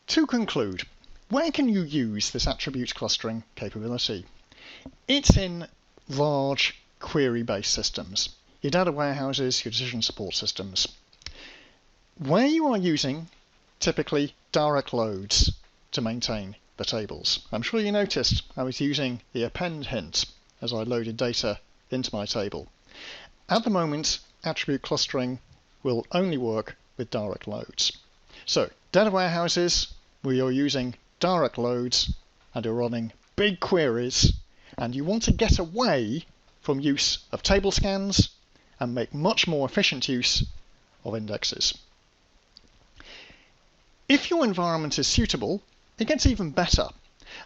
To conclude, where can you use this attribute clustering capability? It's in large query-based systems, your data warehouses, your decision support systems, where you are using typically direct loads to maintain the tables. I'm sure you noticed I was using the append hint as I loaded data into my table. At the moment, attribute clustering will only work with direct loads. So, data warehouses, where you're using direct loads and you're running big queries, and you want to get away from use of table scans and make much more efficient use of indexes. If your environment is suitable, it gets even better.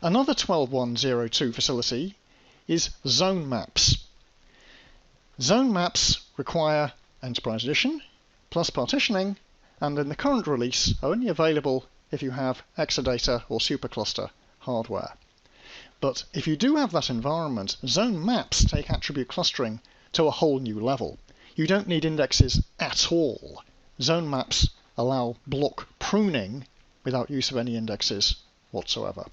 Another 12.1.02 facility is zone maps. Zone maps require Enterprise Edition plus partitioning, and in the current release are only available if you have Exadata or Supercluster hardware. But if you do have that environment, zone maps take attribute clustering to a whole new level. You don't need indexes at all. Zone maps allow block pruning without use of any indexes whatsoever.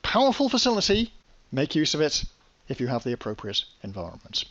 Powerful facility, make use of it if you have the appropriate environment.